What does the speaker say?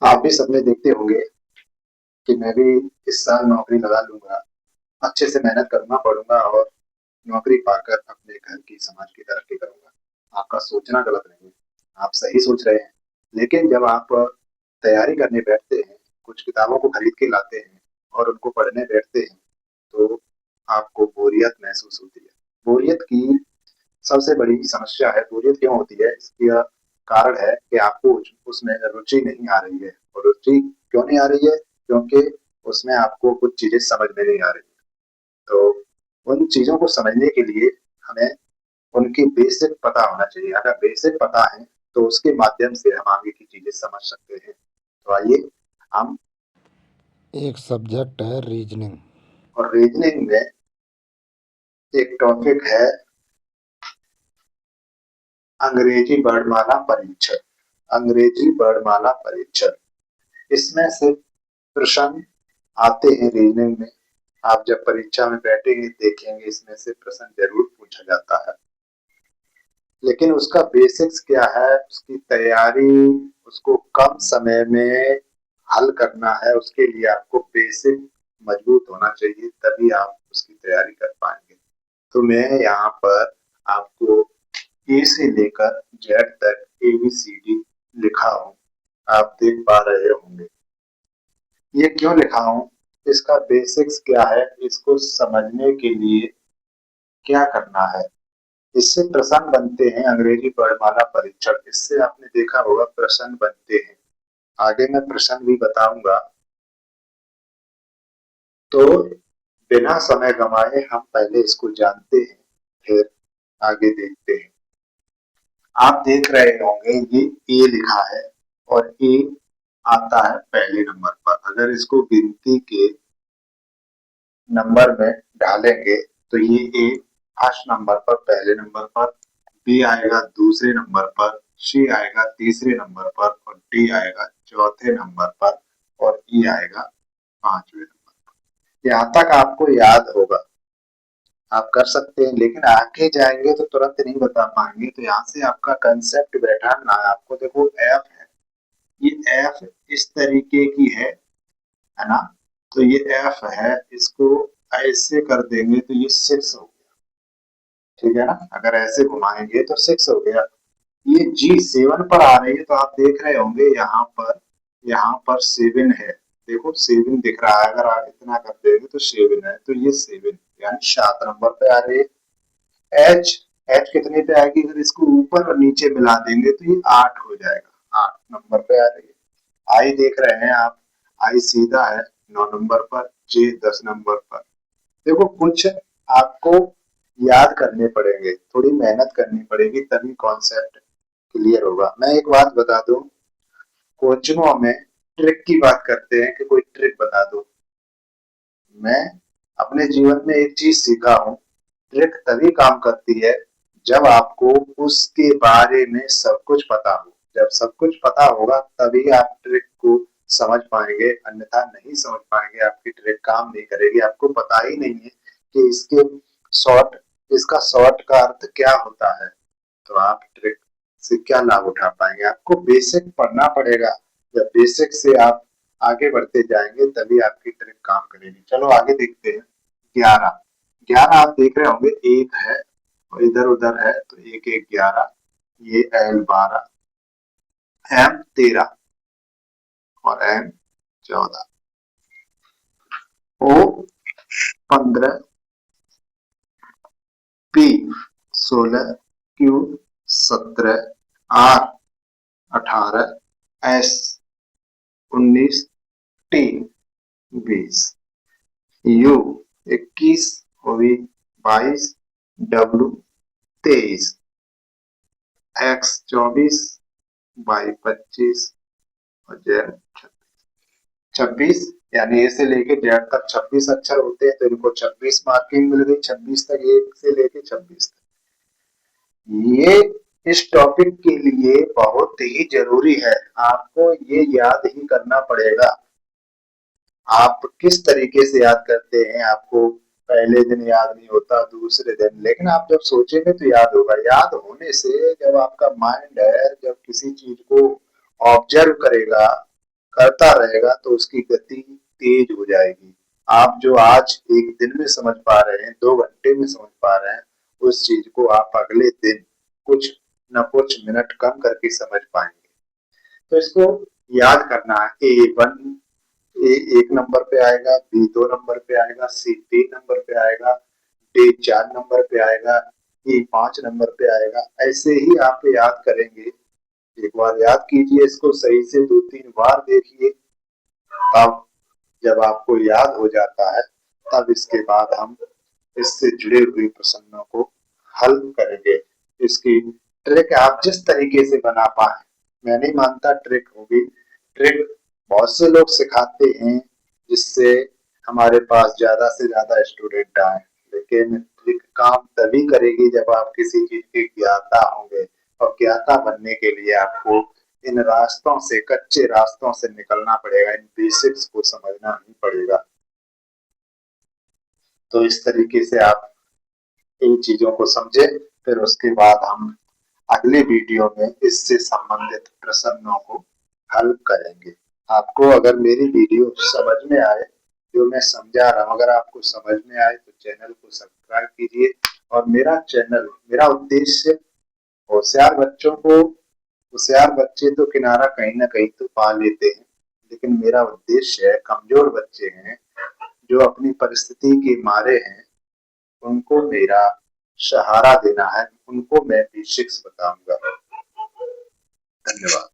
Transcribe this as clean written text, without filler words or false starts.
आप भी सपने देखते होंगे कि मैं भी इस साल नौकरी लगा लूंगा, अच्छे से मेहनत करूंगा, पढ़ूंगा और नौकरी पाकर अपने घर की, समाज की तरक्की करूंगा। आपका सोचना गलत नहीं है, आप सही सोच रहे हैं। लेकिन जब आप तैयारी करने बैठते हैं, कुछ किताबों को खरीद के लाते हैं और उनको पढ़ने बैठते हैं, तो आपको बोरियत महसूस होती है। बोरियत की सबसे बड़ी समस्या है, बोरियत क्यों होती है, इसका कारण है कि आपको उसमें रुचि नहीं आ रही है। और रुचि क्यों नहीं आ रही है? क्योंकि उसमें आपको कुछ चीजें समझ में नहीं आ रही। तो उन चीजों को समझने के लिए हमें उनकी बेसिक पता होना चाहिए। अगर बेसिक पता है तो उसके माध्यम से हम आगे की चीजें समझ सकते हैं। तो आइए हम, एक सब्जेक्ट है रीजनिंग। और रीजनिंग में एक टॉपिक है अंग्रेजी वर्णमाला परीक्षण। अंग्रेजी वर्णमाला परीक्षण, इसमें से प्रश्न आते हैं रीजनिंग में। आप जब परीक्षा में बैठेंगे देखेंगे इसमें से प्रश्न जरूर पूछा जाता है। लेकिन उसका बेसिक्स क्या है, उसकी तैयारी, उसको कम समय में हल करना है, उसके लिए आपको बेसिक मजबूत होना चाहिए, तभी आप उसकी तैयारी कर पाएंगे। तो मैं यहाँ पर आपको ए से लेकर जेड तक ABCD लिखा हूँ, आप देख पा रहे होंगे। ये क्यों लिखा हूँ, इसका बेसिक्स क्या है, इसको समझने के लिए क्या करना है। इससे प्रश्न बनते हैं अंग्रेजी वर्णमाला परीक्षण, इससे आपने देखा होगा प्रश्न बनते हैं। आगे मैं प्रश्न भी बताऊंगा। तो बिना समय गंवाए हम पहले इसको जानते हैं, फिर आगे देखते हैं। आप देख रहे होंगे ये ए लिखा है, और ए आता है पहले नंबर पर। अगर इसको गिनती के नंबर में डालेंगे तो ये ए फर्स्ट नंबर पर, पहले नंबर पर, बी आएगा दूसरे नंबर पर, सी आएगा तीसरे नंबर पर, और डी आएगा चौथे नंबर पर, और ई आएगा पांचवें नंबर पर। यहाँ तक आपको याद होगा, आप कर सकते हैं। लेकिन आगे जाएंगे तो तुरंत नहीं बता पाएंगे। तो यहाँ से आपका कंसेप्ट बैठाना है। आपको देखो एफ है, ये एफ इस तरीके की है ना। तो ये एफ है, इसको ऐसे कर देंगे तो ये सिक्स हो गया, ठीक है ना। अगर ऐसे घुमाएंगे तो सिक्स हो गया। ये जी सेवन पर आ रही है, तो आप देख रहे होंगे यहाँ पर सेवन है। देखो सेवन दिख रहा है, अगर आप इतना कर देंगे तो सेवन है, तो ये सेवन यानी 7 नंबर पे आ रही है। एच, एच कितने पे आएगी, अगर इसको ऊपर और नीचे मिला देंगे तो ये 8 हो जाएगा, 8 नंबर पे आ रही है। आई देख रहे हैं आप, आई सीधा है 9 नंबर पर, जे 10 नंबर पर। देखो कुछ आपको याद करने पड़ेंगे, थोड़ी मेहनत करनी पड़ेगी, तभी कॉन्सेप्ट क्लियर होगा। मैं एक बात बता दूं, कोचिंगों में ट्रिक की बात करते हैं कि कोई ट्रिक बता दो। मैं अपने जीवन में एक चीज सीखा हूँ, ट्रिक तभी काम करती है जब आपको उसके बारे में सब कुछ पता हो। जब सब कुछ पता होगा तभी आप ट्रिक को समझ पाएंगे, अन्यथा नहीं समझ पाएंगे, आपकी ट्रिक काम नहीं करेगी। आपको पता ही नहीं है कि शॉर्ट इसका शॉर्ट का अर्थ क्या होता है, तो आप ट्रिक से क्या लाभ उठा पाएंगे। आपको बेसिक पढ़ना पड़ेगा। जब बेसिक से आप आगे बढ़ते जाएंगे तभी आपकी ट्रिक काम करेगी। चलो आगे देखते हैं। 11, 11 आप देख रहे होंगे, एक है और इधर उधर है, तो एक एक 11, ये L 12, M 13 और M 14, O 15, P 16, Q 17, R 18, S 19, T 20, U 21, OV 22, W 23, X 24, Y 25 और Z 26। यानी ए से लेके जेड तक 26 अक्षर होते हैं, तो इनको 26 मार्किंग मिल गई। 26 तक, एक से लेके 26 तक। ये इस टॉपिक के लिए बहुत ही जरूरी है, आपको ये याद ही करना पड़ेगा। आप किस तरीके से याद करते हैं, आपको पहले दिन याद नहीं होता, दूसरे दिन, लेकिन आप जब सोचेंगे तो याद होगा। याद होने से, जब आपका माइंड है, जब किसी चीज को ऑब्जर्व करेगा, करता रहेगा तो उसकी गति तेज हो जाएगी। आप जो आज एक दिन में समझ पा रहे हैं, 2 घंटे में समझ पा रहे हैं, उस चीज को आप अगले दिन कुछ न कुछ मिनट कम करके समझ पाएंगे। तो इसको याद करना है। ए 1 नंबर पे आएगा, बी 2 नंबर पे आएगा, सी 3 नंबर पे आएगा, डी 4 नंबर पे आएगा, ई 5 नंबर पे आएगा। ऐसे ही आप याद करेंगे। एक बार याद कीजिए इसको सही से, 2-3 बार देखिए। तब जब आपको याद हो जाता है, तब इसके बाद हम इससे जुड़े हुए प्रश्नों को हल करेंगे। इसकी ट्रिक आप जिस तरीके से बना पाए, मैं नहीं मानता ट्रिक होगी। ट्रिक बहुत से लोग सिखाते हैं जिससे हमारे पास ज्यादा से ज्यादा स्टूडेंट आए, लेकिन ट्रिक काम तभी करेगी जब आप किसी चीज के ज्ञाता होंगे। और ज्ञाता बनने के लिए आपको इन रास्तों से, कच्चे रास्तों से निकलना पड़ेगा, इन बेसिक्स को समझना ही पड़ेगा। तो इस तरीके से आप इन चीजों को समझे, फिर उसके बाद हम अगले वीडियो में इससे संबंधित प्रश्नों को हल करेंगे। आपको अगर मेरी वीडियो समझ में आए, जो मैं समझा रहा हूँ, अगर आपको समझ में आए तो चैनल को सब्सक्राइब कीजिए। और मेरा उद्देश्य होशियार बच्चों को, होशियार बच्चे तो किनारा कहीं ना कहीं तो पा लेते हैं, लेकिन मेरा उद्देश्य है कमजोर बच्चे हैं जो अपनी परिस्थिति के मारे हैं, उनको मेरा सहारा देना है, उनको मैं बेसिक्स बताऊंगा। धन्यवाद।